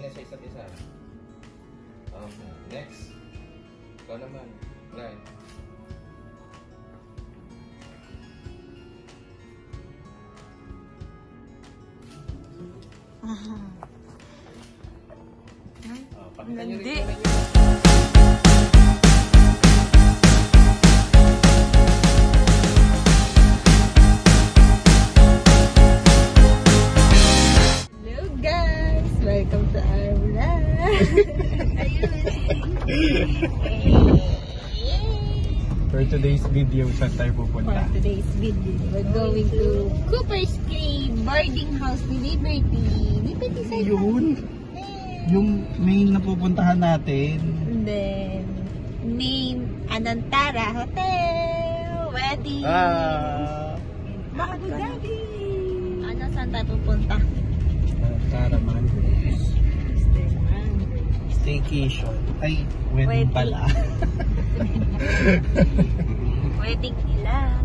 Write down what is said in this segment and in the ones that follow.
na sa isa't isa. Okay, next. Ikaw naman. Right. Hindi. Hello guys! Welcome to our vlog! For today's video, saan tayo pupunta? For today's video, we're going to Cooper's Cave boarding house ni Liberty. Liberty side. Yun! Yung main na pupuntahan natin. And then, name Anantara Hotel. Wedding. Bakit Daddy. Ano, saan tayo pupunta? Karaman. Staycation. Ay, wedding pala. Wedding nila.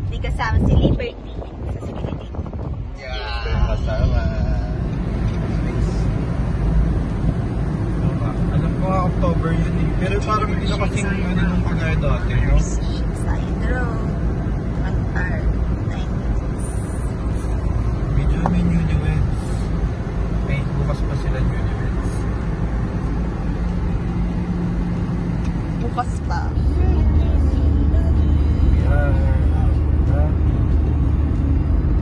Hindi kasama si Liberty. Sa wedding. Yeah! Kasama. Alam ko nga October yun eh. Pero parang hindi na kasing ano nung kagaya dati, no? Sidro. Antar. Medyo may newlyweds. May bukas pa sila newlyweds. Bukas pa.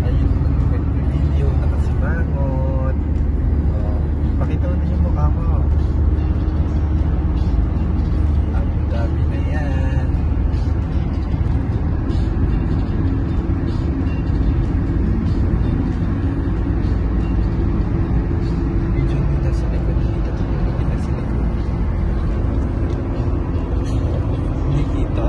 Ayun, nag-video, nakasimangot. Pakita mo na yung mukha mo. Abu Dhabi na yan. Video nila sa likod dito. Kita sa likod. Hindi kita.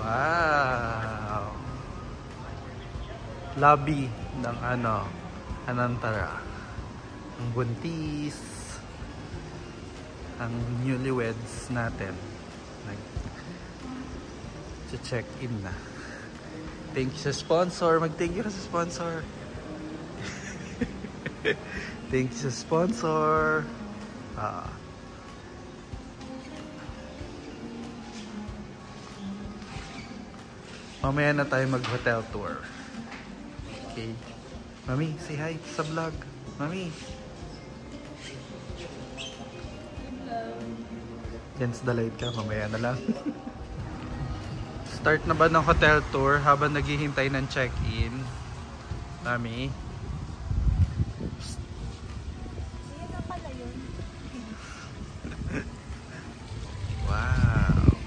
Wow! Lobby ng Anantara. Ang buntis. Ang newlyweds natin. Nag-check-in na. Thank you sa sponsor. Mag-thank you ka sa sponsor. Thank you sa sponsor. Mamaya na tayo mag-hotel tour. Okay. Mami, say hi sa vlog. Mami. Hence the light ka. Mamaya na lang. Start na ba ng hotel tour habang naghihintay ng check-in? Mami. Wow.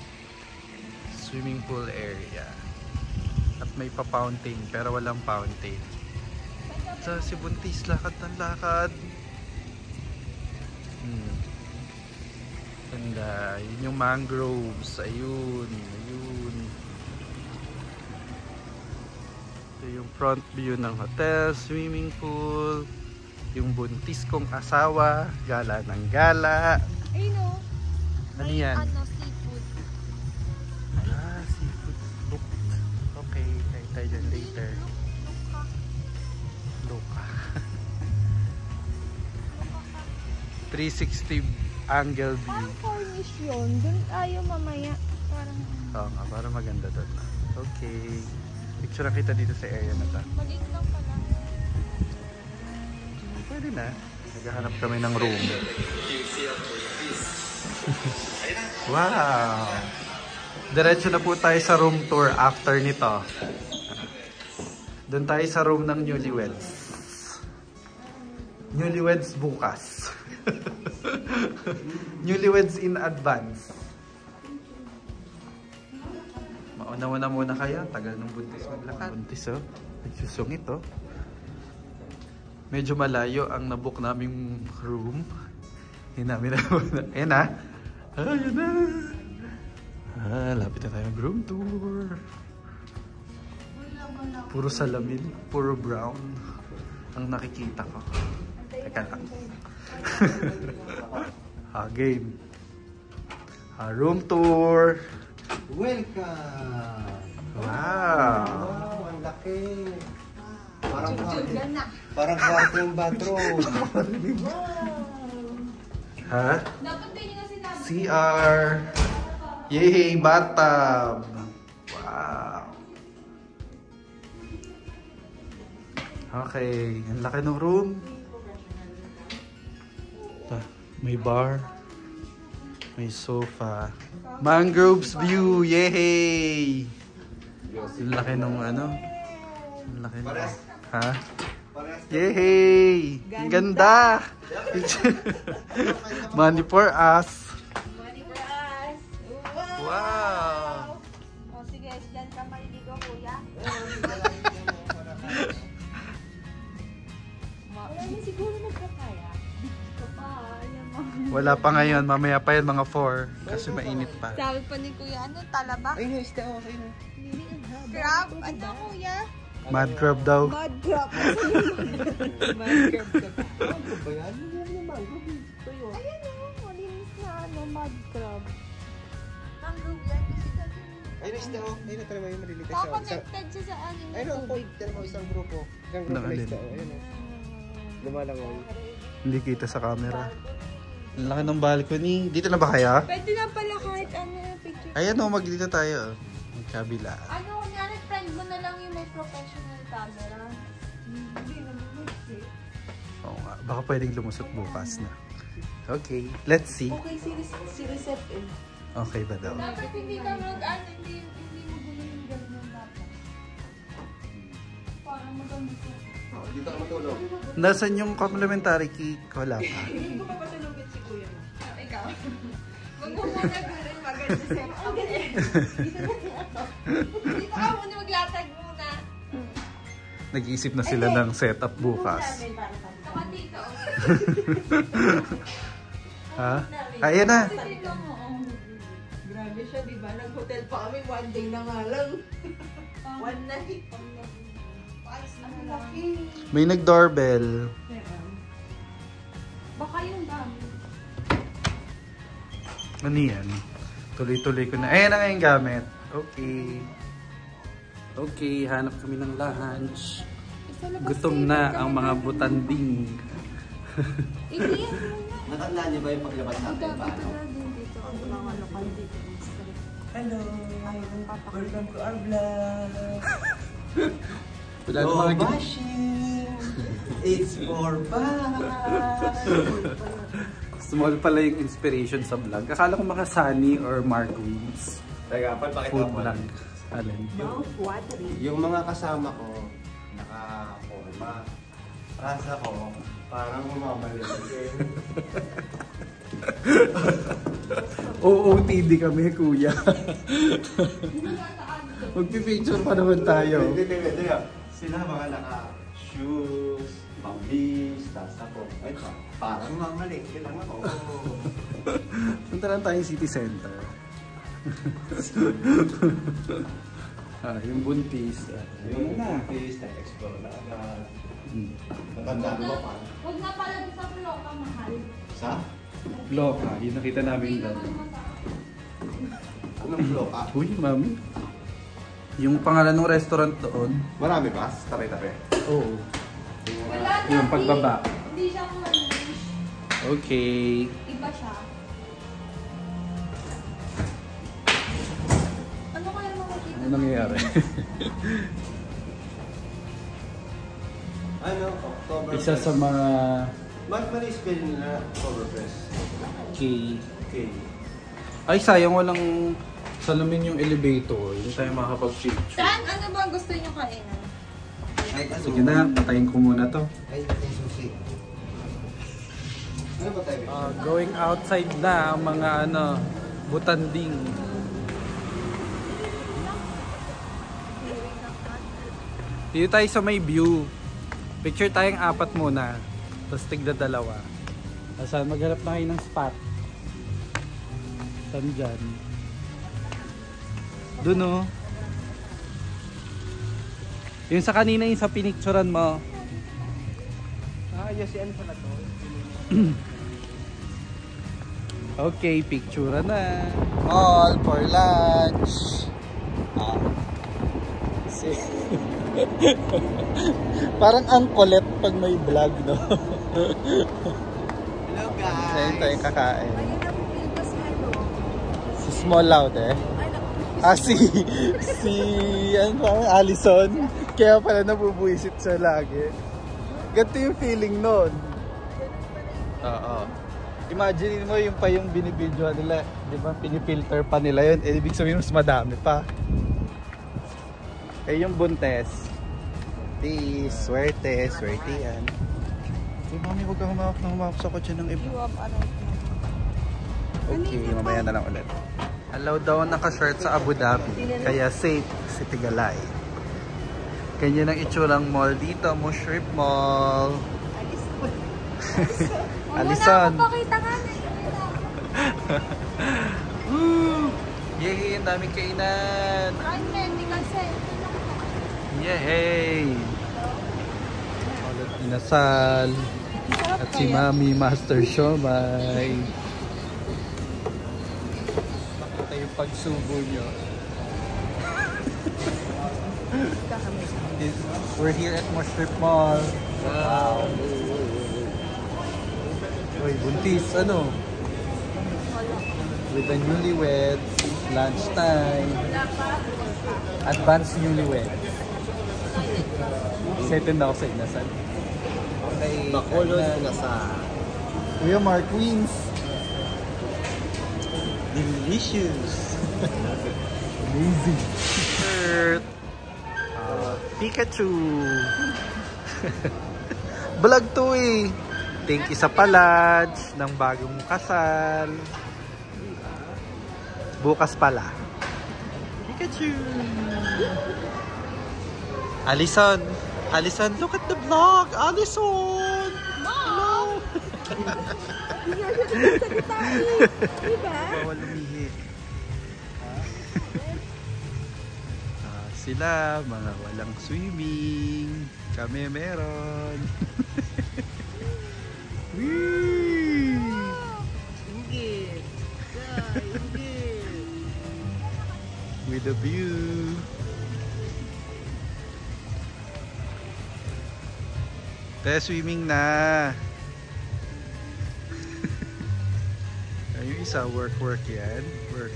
Swimming pool area. At may pa-fountain pero walang fountain. Sa si Buntis, lakad ng lakad. Ganda. Yun yung mangroves. Ayun. Ayun. Ito yung front view ng hotel, swimming pool. Yung buntis kong asawa. Gala ng gala. Ayun o. Ano yan? Seafood. Seafood booked. Okay, kain tayo dyan later. Loka. 360 angle view. Parang Cornish yun. Doon tayo mamaya. Parang... Oo nga, para maganda doon. Okay. Picture kita dito sa area na to. Maliit lang pala. Pwede na. Naghahanap kami ng room. Wow! Diretso na po tayo sa room tour after nito. Doon tayo sa room ng newlyweds. Newlyweds bukas. Newlyweds in advance. Mauna muna kayo. Tagal ng buntis maglakad. Buntis oh. Nagsusungit oh. Medyo malayo ang nabook naming room. Ayan na. Ayan na. Lapit na tayo ng room tour. Puro salamin, puro brown ang nakikita ko. Teka lang. Game. Room tour. Welcome! Wow! Wow, ang laki! Parang kwarto yung bathroom. Ha? CR. Yay! Bathtub. Wow! Okay. Ang laki ng room. May bar. May sofa. Mangroves view! Yay! Ang laki ng ano? Ang laki ng... Ha? Yay! Ang ganda! Money for us! Money for us! Wow! O sige, dyan ka maliligo kuya. Wala na siguro magkakaya. Wala pa ngayon, mamaya pa yan mga 4 kasi mainit pa. Sabi pa ni kuya, ano, talaba? Ay, no, isda ako kayo. Crab? Ano kuya? Mad crab daw. Mud crab. Mud crab ka ba? Ano ba yan? Ano yung mangrove? Ito yun. Ayan o, malinis na ano, mud crab. Mangrove yan kasi dati. Ay, no, isda ako. Ay, no, talaga yung maliliit siya. Connected siya sa aning Ay, no, tubig. tala mo isang grupo. Isang grupo na isda. Ayun, no. Lumalangoy. Hindi kita sa camera. Ang laki ng balcony. Dito na ba kaya? Pwede na pala kahit ano picture. Ayan o, mag-dito tayo. Magkabila. Ano, kunyari friend mo na lang yung may professional camera. Hindi naman mag-fit. Oo nga, baka pwedeng lumusot bukas na. Okay, let's see. Okay, si Reset eh. Okay ba daw? Dapat hindi ka mag-ano, hindi mo gulo yung gano'n dapat. Para magandang ko. Dito ka matulog. Nasaan yung complimentary cake? Wala pa. Hindi ko papatulogin si kuya mo. Ikaw. Magmumuna ka rin maganda siya. Dito ka muna maglatag muna. Nag-iisip na sila ng setup bukas. Saka dito. Ha? Ayan na. Grabe siya, di ba? Nag-hotel pa kami, one day na nga lang. One night. Ang laki. May nag-doorbell. Baka yung dami. Ano yan? Tuloy-tuloy ko na. Ayan na nga yung gamit. Okay. Okay, hanap kami ng lunch. Gutom na ang mga butanding. Hindi yan muna. Natandaan niyo ba yung paglabas natin? Paano? Dito ang mga lokal dito. Hello! Welcome to our vlog! Wala No namang bashing! It's for fun! small pala yung inspiration sa vlog. Akala ko mga Sunny or Mark Wins. Teka, pakita Food mo. vlog. Alin? Yung mga kasama ko, naka-forma. Rasa ko, parang umabalik. OOTD kami, kuya. Magpipicture pa naman tayo. Hindi. Sila mga naka-shoes, pambis, tas ako. Ay, parang mamalik. Kailangan ako. Punta lang tayo City Center. Yung buntis. Yung buntis, na-explore na agad. Natandaan mo pa? Huwag na pala sa Puloka, mahal. Sa? Loka, yun nakita namin doon. Anong flow ka? Uy, mami. Yung pangalan ng restaurant doon. Marami ba? Tabi-tabi. Oo. Wala na. Yung pagbaba. Hindi siya Cornish. Okay. Iba siya. Ano kaya makikita? Ano nangyayari? Ano? October Isa sa mga Mag-spell nila Oktoberfest. K. Okay. Ay, sayang walang salamin yung elevator. Hindi tayo makakapag-picture. Saan? Ano ba gusto niyo kainan? Ay, ano? Sige na, patayin ko muna to. Ay, susi. Ano ba tayo? Going outside na ang mga butanding. Dito tayo sa may view. Picture tayong 4 muna. Tapos tigda 2. Saan maghanap na kayo ng spot? Saan dyan? Doon o. Yung sa kanina yung sa pinicturan mo. Yes, yan pala to. Okay, picture na. All for lunch. Parang ang kulit pag may vlog, no? Hello guys! Ngayon tayong kakain. Si Small Loud eh. Ano pa? Allison. Kaya pala nabubuisit siya lagi. Ganito yung feeling nun. Oo. Imagine mo yung pa yung binibidyoan nila. Di ba? Pinifilter pa nila yun. Eh, ibig sabihin mas madami pa. Eh, yung buntes. Swerte yan. Hey, mami, huwag kang humawak sa kotse ng iba. Okay, mamaya na lang ulit. Alaw daw naka-short sa Abu Dhabi, kaya safe si Tigalay. Ganyan ang itsurang mall dito, Mushrip Mall. Alison. Pakita ka na. Yay, ang daming kainan. Hindi kasi. Yay! Ulit inasal. At si Mami Master Siomay. Makita yung pagsubo nyo. We're here at Mushrip Mall. Wow! Uy, buntis, ano? With the newlyweds, lunchtime. Advanced newlyweds. Excited na ako sa inasal. Okay. Bacolod na sa Kuya Mark wins. Delicious. Amazing. Shirt. Pikachu. Vlog to eh. Thank you sa palage ng bagong kasal. Bukas pala. Pikachu. Alison, look at the vlog. Alison. Hello. Bawal lumihi. Sila, mga walang swimming. Kami meron. Wee! With the view. Tayo swimming na. Yung isa work yan. Work.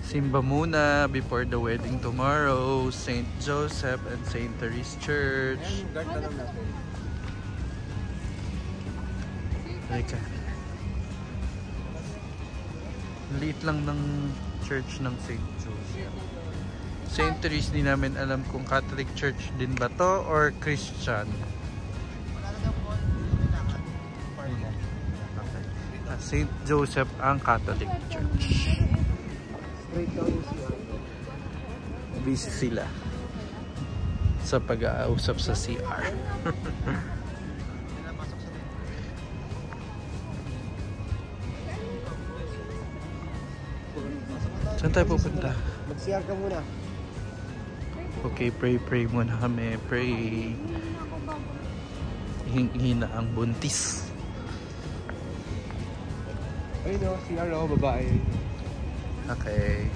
Simba muna before the wedding tomorrow. St. Joseph and St. Therese Church. Guard na lang natin. Teka. Liit lang ng church ng St. Joseph. St. Therese, di namin alam kung Catholic Church din ba to or Christian. Okay. St. Joseph ang Catholic Church. Busy sila sa pag-ausap sa CR. Saan tayo pupunta? Mag-CR ka muna. Okay, pray muna kami. Pray. Hina ang buntis. Ayun o, CR o, babae. Okay.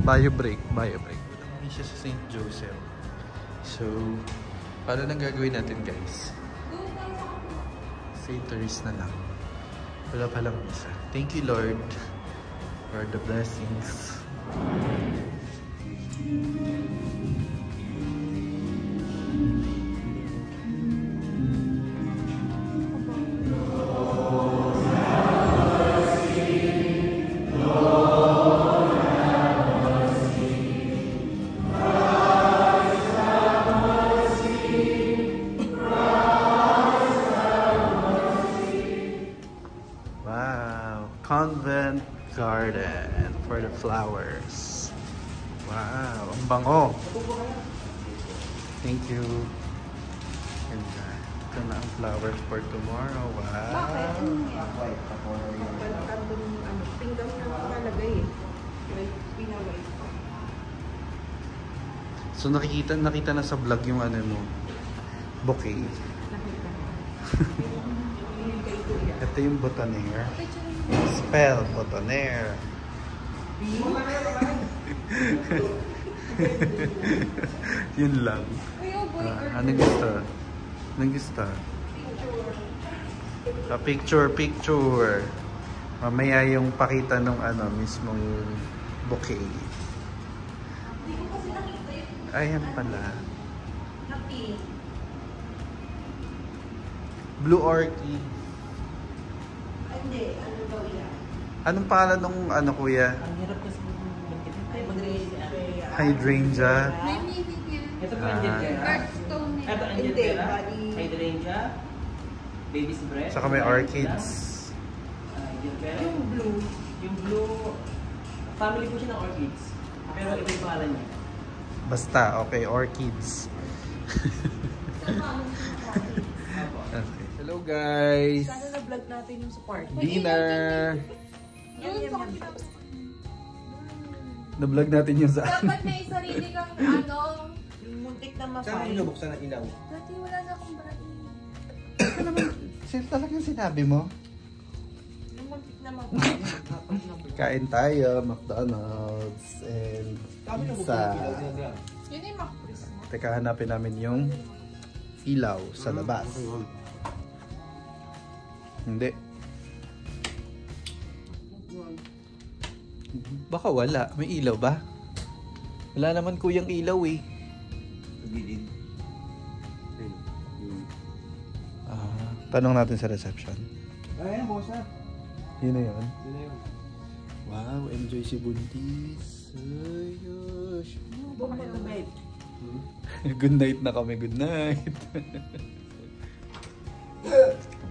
Bio break. Hindi siya sa St. Joseph. So, paano nang gagawin natin, guys? St. Therese na lang. Wala palang isa. Thank you, Lord, for the blessings. Convent garden for the flowers. Wow, ang bango. Thank you. And ito na ang flowers for tomorrow. Wow. Pinggang na nalagay eh. Pinaway. So nakita na sa vlog yung ano mo, bouquet. Ito yung boutonniere. Spell boutonniere. Yun lang. Anong gusto? Anong gusto? Picture. Mamaya yung pakita nung ano mismong bouquet. Ayan pala. Blue orchid. Hindi, ano daw yan? Anong pangalan nung ano, kuya? Ang hirap kasi Hydrangea. May meaning yan. Ito po Angel Hearthstone eh. Ito Angel Hindi, Terra, bali- Hydrangea, Baby's Breath. Saka may orchids. Angel Terra. Yung blue. Yung blue, family po siya ng orchids. Pero ito yung pangalan niya. Basta, okay, orchids. Apo. Okay. Hello guys! Sana na-vlog natin yung sa park. Dinner! Doon sa kabila. Na-vlog natin yung saan. Dapat may sarili kang ano. Yung muntik na Saan mo mapay. nabuksan ang ilaw? Dati wala na akong brain. Ano naman? Sino talagang sinabi mo? Yung muntik na mapay. Kain tayo, McDonald's, and Kami nabuksan pizza. ang ilaw nila. Yun yung Macris. Teka, hanapin namin yung ilaw sa labas. Hindi. Baka wala. May ilaw ba? Wala naman kuyang ilaw eh. Gilid. Tanong natin sa reception. Ayan, boss na. Yun na yun. Yun na yun. Wow, enjoy si Buntis. Ayos. Good night na kami. Good night.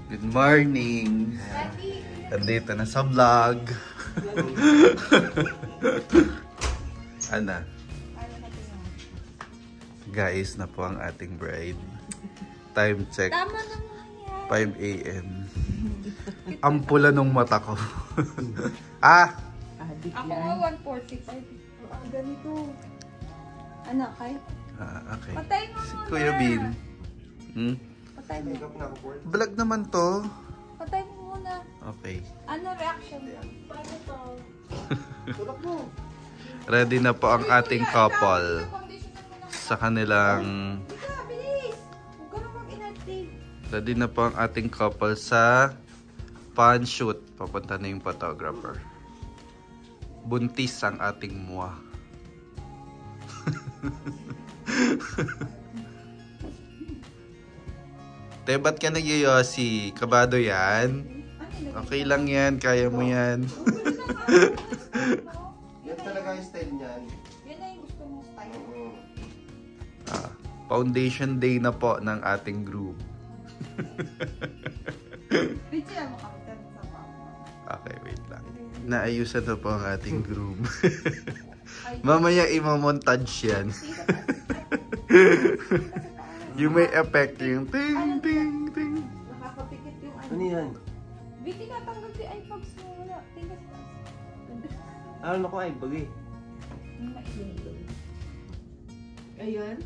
Good morning. Nandito na sa vlog. Ana. Guys, na po ang ating bride. Time check. Tama naman yan. 5 a.m. Ang pula nung mata ko. Ako nga 145. Ganito. Ano, kaya? Okay. Patay mo Si muna. Kuya Bin. Patay mo. Makeup na ako, Port. Vlog naman to. Patay mo muna. Okay. Ano reaction mo? Paano to? Tulak mo. Ready na po ang ating couple sa kanilang... Ika, bilis! Huwag ka na mag-inactive. Ready na po ang ating couple sa pan shoot. Papunta na yung photographer. buntis ang ating muwa. Te, ba't ka nagyoyosi? Kabado yan? Okay lang yan, kaya mo yan. Yan talaga yung style niyan. Yan na yung gusto mong style. Foundation day na po ng ating group. Picture mo kami sa papa. Okay, wait lang. Naayusan na po ang ating group. Mamaya imamontage yan. Yung may effect yung ting ting ting. Nakakapikit yung Ano yan? Biti natanggal si iPods mo. Wala. Tingnan sa Ano ko ay bagay. Ayan.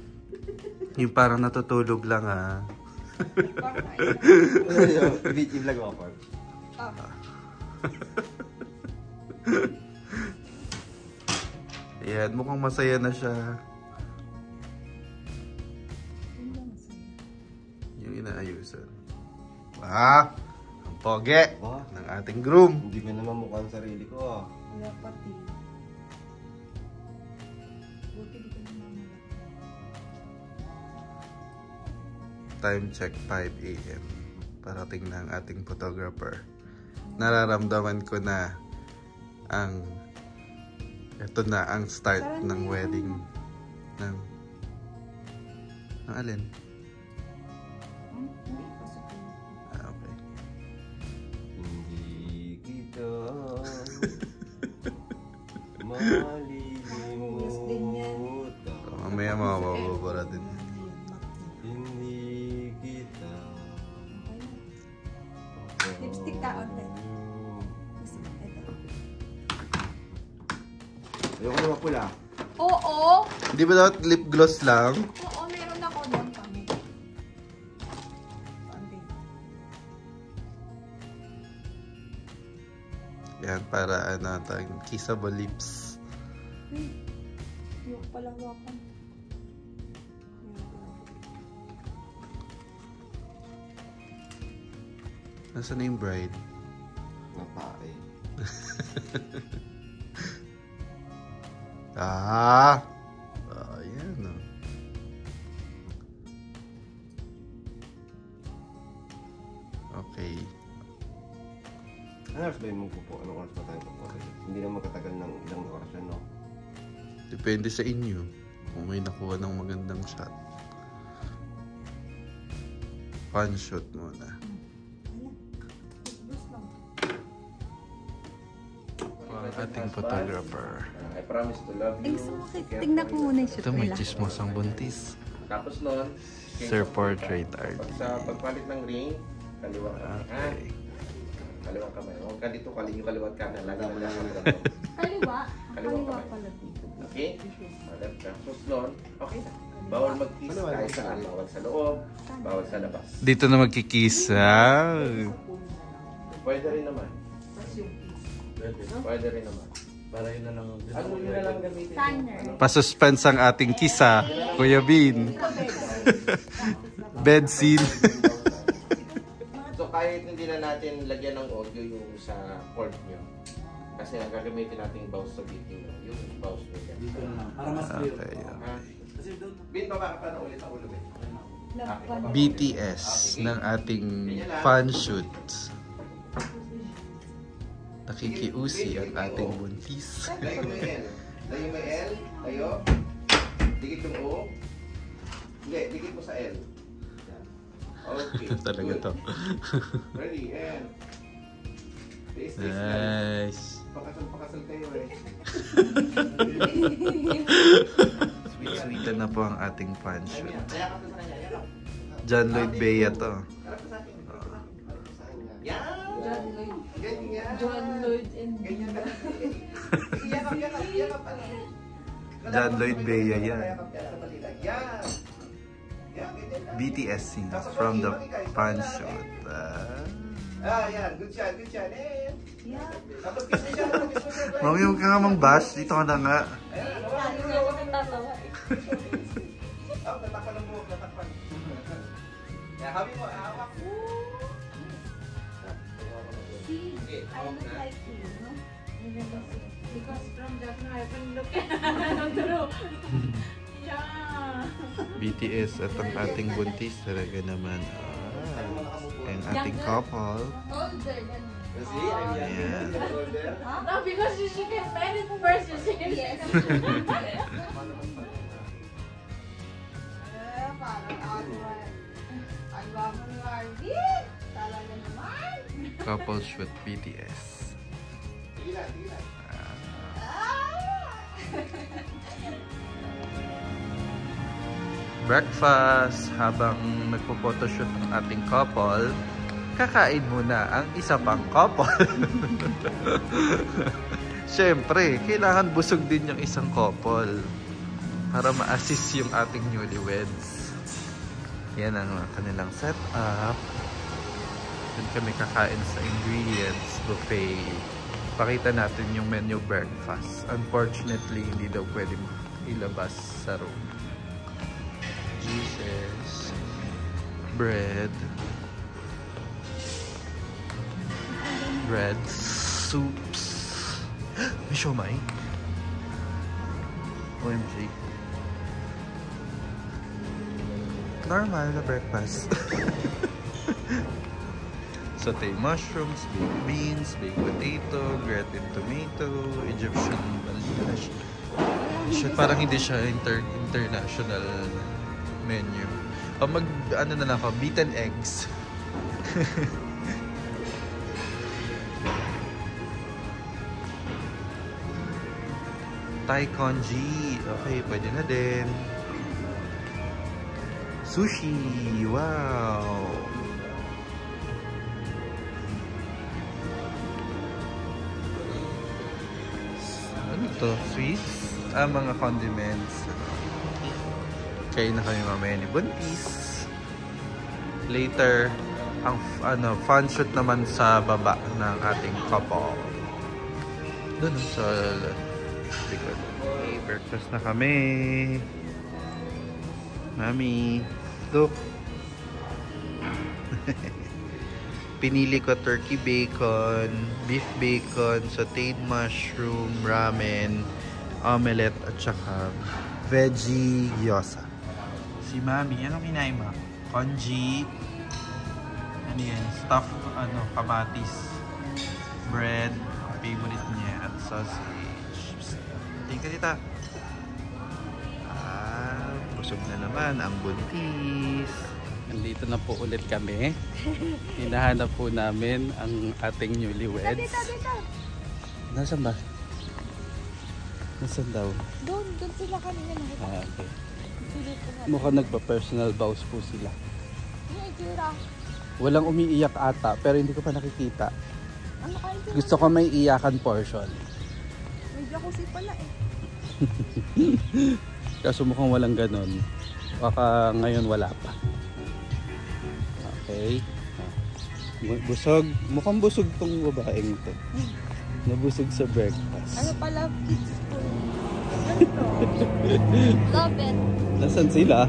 Yung parang natutulog lang ah. Beat yung vlog mo, Park. Ayan, mukhang masaya na siya. Yung inaayusan. Ang poge ng ating groom. Hindi ko naman mukha ang sarili ko ah. Wala pati. Buti di ka naman Time check 5 AM. Parating na ang ating photographer. Nararamdaman ko na ang ito na ang start ng wedding ng alin? Hindi pa sa Okay. Hindi kita malilimutan. Mamaya mababara din. Hindi kita. Lipstick ka onte. Ito. Ayoko naman pula. Oo. Di ba dapat lip gloss lang? Oo, meron ako doon kami. Yan, para ano, kissable lips. Yung palang wakan. Nasaan na yung bride? Napae. Ayan o. Okay. Ano oras ba yung magpupo? Anong oras ba tayo pupo? Hindi naman katagal ng ilang oras yan, no? Depende sa inyo. Kung may nakuha ng magandang shot. Fun shot muna. Ang ating photographer. I promise to love you. Tingnan ko muna yung shoot Ito may nila. chismosang buntis. Tapos nun, Sir Portrait Art. pag sa pagpalit ng ring, kaliwang kamay. Okay. Kaliwang kamay. Huwag ka dito, yung kaliwat kanan. Lagi mo lang kaliwat. Kaliwa. Kaliwang kamay. pala dito. Okay? Left ka. Tapos nun, okay na. Bawal mag-kiss kahit saan. Bawal sa loob, bawal sa labas. Dito na magkikisa. Pwede rin naman. Pwede rin naman. Para yun na lang. Ano yun na lang gamitin? Tanner. Pasuspense ang ating kisa, Kuya Bean. Bed scene. So kahit hindi na natin lagyan ng audio yung sa cord nyo. Kasi ang gagamitin natin yung mouse sa video nyo. Yung mouse nyo yan. Dito na lang. Para mas clear. Okay. Ha? Kasi doon. Bin, baba ka pa na ulit ang ulo. Ben. BTS ng ating fan shoot. Nakikiusi ang ating buntis. Layo mo yung L. Layo mo yung L. Layo. Dikit yung O. Hindi, dikit mo sa L. Yan. Okay. Talaga to. Ready, and... Taste, Nice. Pakasal kayo eh. Sweet na po ang ating fan shoot. Kaya ka sa kanya. Yan. John Lloyd Bea to. Harap ka sa akin. Harap ka sa akin. Yan. John Lloyd. Ganyan. John Lloyd and Ganyan ka. Yakap. Yakap. John Lloyd Bea yan. Yakap sa balilag. Yan. Yan, ganyan lang. BTS scenes from the fan shoot. Yan. Good shot. Eh. Yeah. Tapos kiss mo siya. Kiss mo siya. Mami, huwag ka nga mang bash. Dito ka na nga. Ayan. Lalo nga ako natatawa eh. Tatakpan ng buhok. Tatakpan. Yan, habi mo. Hawak. See, I look like you, no? Because from that now, I can look at true. Yeah. BTS at ang ating buntis talaga naman. Ang ating couple. Older than Ayan. No, because you get married first, you see. Yes. Couple shoot BTS. Breakfast habang nagpo-photoshoot ang ating couple. Kakain muna ang isa pang couple. Siyempre, kailangan busog din yung isang couple para ma-assist yung ating newlyweds. Yan ang kanilang setup. Doon kami kakain sa ingredients buffet. Pakita natin yung menu breakfast. Unfortunately, hindi daw pwede ilabas sa room. Juices, bread, breads, soups. May siomai. OMG. Normal na breakfast. Sauté mushrooms, baked beans, baked potato, grated tomato, Egyptian balash. Parang hindi siya international menu. O ano na lang ako, beaten eggs. Thai congee. Okay, pwede na din. Sushi. Wow. Ano to? Swiss? Mga condiments. Kain na kami mamaya ni buntis. Later, ang fun shoot naman sa baba ng ating couple. Doon sa likod. Okay, breakfast na kami. Mami, look. Pinili ko turkey bacon, beef bacon, sauteed mushroom, ramen, omelette, at saka veggie gyoza. Si Mami, anong kinain mo? Congee. Ano yan? Stuffed, kamatis. Bread. Favorite niya. At sausage. Tingka dita. Busog na naman ang buntis. Nandito na po ulit kami. Hinahanap po namin ang ating newlyweds. Dito. Nasaan ba? Nasaan daw? Doon sila kanina nakita. Okay. Mukhang nagpa-personal vows po sila. Yung itura. Walang umiiyak ata, pero hindi ko pa nakikita. Ano kayo? Gusto ko may iyakan portion. May jacuzzi pala eh. Kaso mukhang walang ganon. Baka ngayon wala pa. Okay. Busog. Mukhang busog tong babaeng to. Nabusog sa breakfast. Ano pala? Kids food. Love it. Nasaan sila?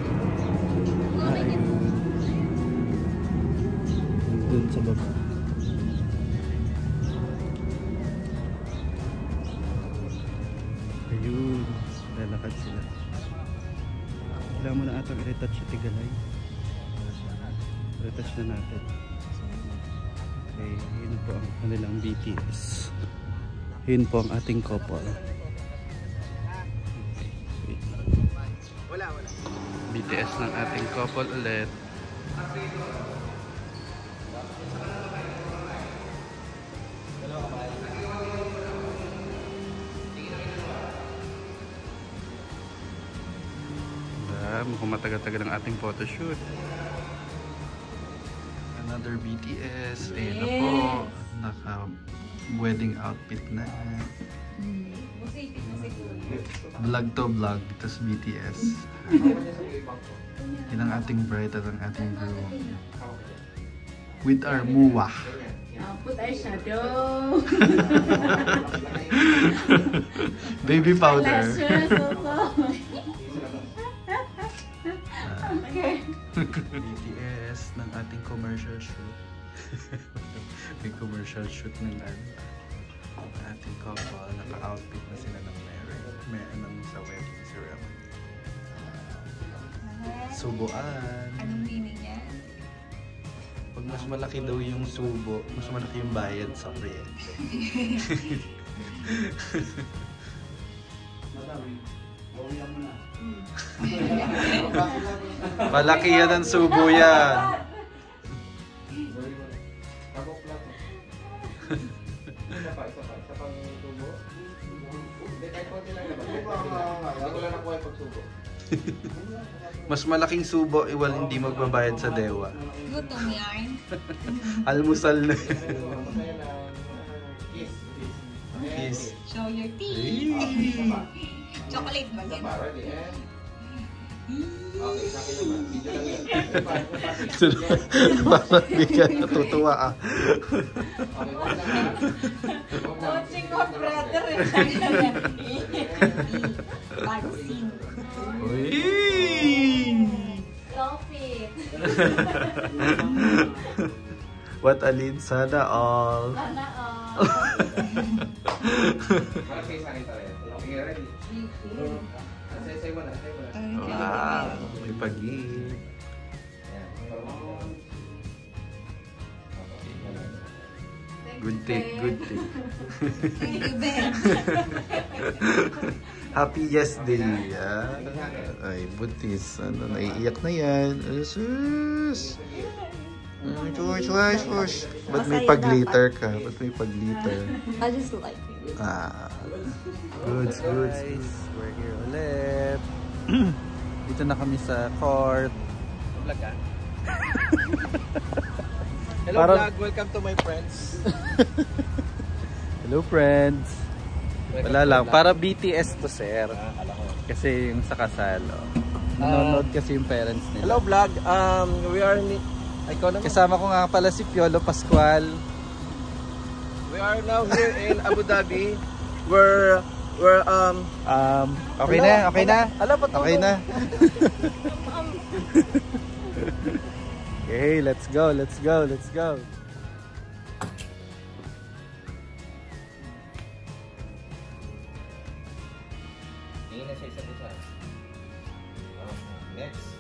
Ayun. Doon sa baba. Ayun. Lalakad sila. Kailangan mo na atang i-retouch sa tigalay. Retouch na natin. Okay. Yun po ang kanilang BTS. Yun po ang ating couple. BTS ng ating couple ulit. Mukhang matagal-tagal ang ating photoshoot. Another BTS. Ayun na po. Naka-wedding outfit na. Vlog to vlog. Tapos BTS. Yun ang ating bride at ang ating groom. With our muwa. Put eyeshadow. Baby powder. BTS ng ating commercial shoot. May commercial shoot ng Ating couple, naka-outfit na sila ng may anong sa wedding ceremony. Subuan. Anong meaning niya? Pag mas malaki daw yung subo, mas malaki yung bayad sa kuryente. Malaki yan ang subo yan. Isa pang tubo. Hindi, kahit konti lang naman. Hindi ko lang nakuha yung pagsubo. Mas malaking subo, iwal hindi magbabayad sa dewa. Gutom yarn. Almusal na. Masaya lang. Kiss. Kiss. Show your teeth. Chocolate ba Isa yan? pa, ready? Okay, sa akin naman. Video lang yun. Parang di ka natutuwa ah. Okay, wag lang ha. Coaching mo, brother. Vaccine. Uy! Stop it. What a lead, sana all. Sana Parang kayo sa akin tayo. Okay, ready? Say mo na. Wow, may pag-ibig. Good take, good take. Thank you, Ben. Happy yes day, ah. Ay, buntis. Ano, naiiyak na yan. Asus. Shush. Ba't may pag-glitter ka? Ba't may pag-glitter? I just like it. Ah. Good. Guys, we're here ulit. Dito na kami sa court. Vlog ka? Hello Parang- vlog, welcome to my friends. Hello friends. Wala lang, para BTS to sir. Kasi yung sa kasal, oh. Nanonood kasi yung parents nila. Hello vlog, we are Kasama ko nga pala si Piolo Pascual. we are now here in Abu Dhabi. We're Okay na. Ala, ba't Okay na. Okay, let's go. Tingin na sa isa't isa. Next.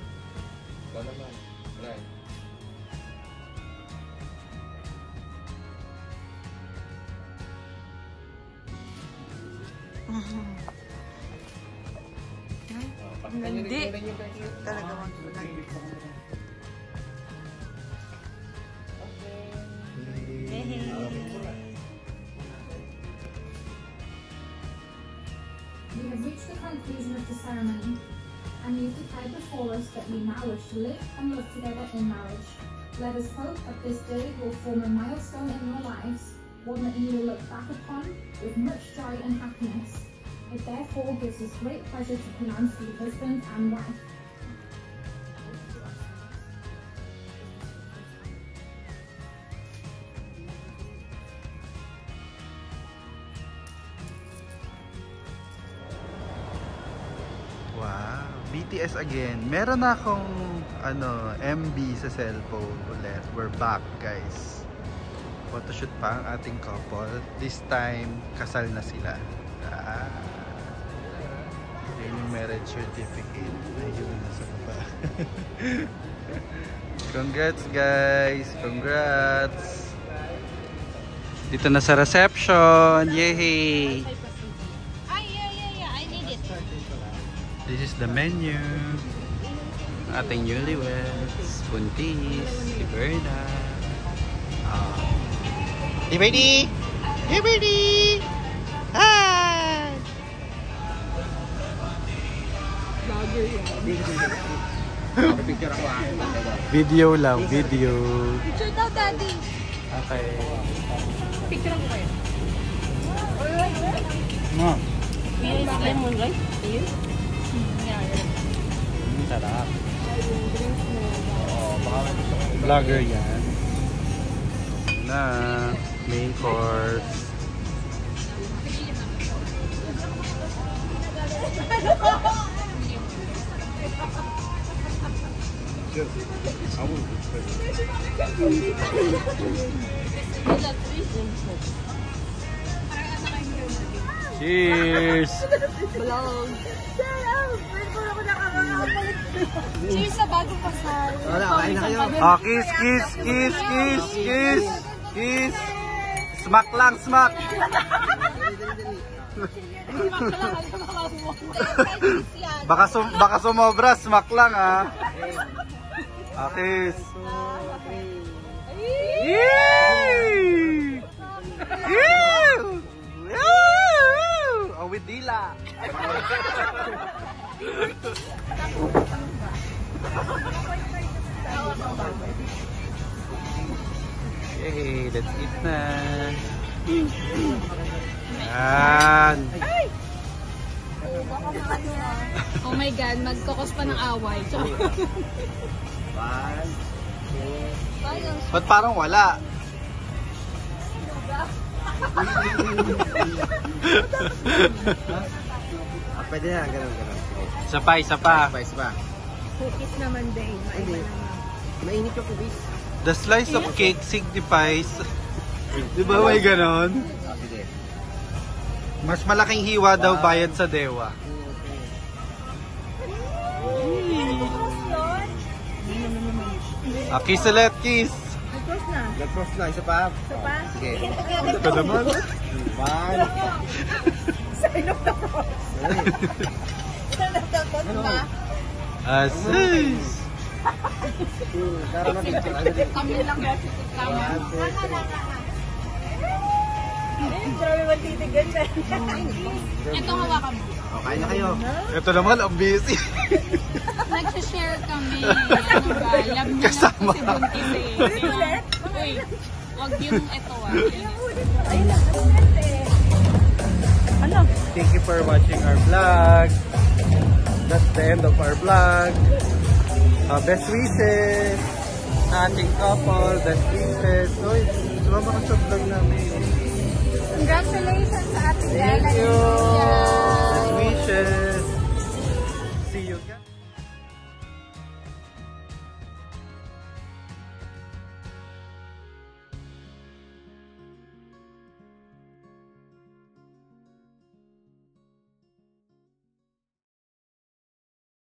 Ikaw naman. Right. Hindi. Talaga mag-vlog. We have reached the conclusion of the ceremony, and you have declared before us that we now wish to live and love together in marriage. Let us hope that this day will form a milestone in your lives, one that you will look back upon with much joy and happiness. It therefore gives us great pleasure to pronounce you husband and wife. Wow, BTS again. Meron na akong MB sa cellphone ulit. We're back, guys. Photoshoot pa ang ating couple. This time, kasal na sila. Yun yung marriage certificate. Ayun, nasa baba. Congrats, guys. Congrats. Dito na sa reception. Yay! Yeah. I need it. This is the menu. Ating newlyweds, buntis, si Berna. Liberty! Liberty! Hi! picture ako Video lang, video. Picture daw, Daddy. Okay. Picture ako kayo. No. May lemon, right? Ayun. Sarap. Vlogger yan. Na main course. Cheers! Vlog. Cheers sa bagong pasal. Wala, kain na kayo. Oh, kiss, kiss, kiss, kiss, kiss, kiss. Smack lang, smack. Baka sumobra, smack lang ah. Oh, kiss. Yee! Oh, with Dila. Okay, let's eat na. Yan. Oh my God, magkukos pa ng away. Ba't parang wala? Pwede na, ganun. Isa pa, isa pa. Spice ba? Cookies naman din. Mainit yung kubis. The slice of cake signifies. Di ba may ganon? Sige. Mas malaking hiwa daw bayad sa dewa. Kiss ulit, kiss. Nag-cross na, isa pa. Sige. Ito naman. One. Asis. Kami lang kasi tama. Ito hawakan mo. Kain na kayo. Ito naman, ang busy. Nag-share kami. Ano ba? Love niya Kasama. na si Buntis eh. Uy, wag yung ito ah. Thank you for watching our vlog. That's the end of our vlog. Best wishes sa ating couple. Best wishes. Uy, sumama ka sa vlog namin. Congratulations sa ating Thank you.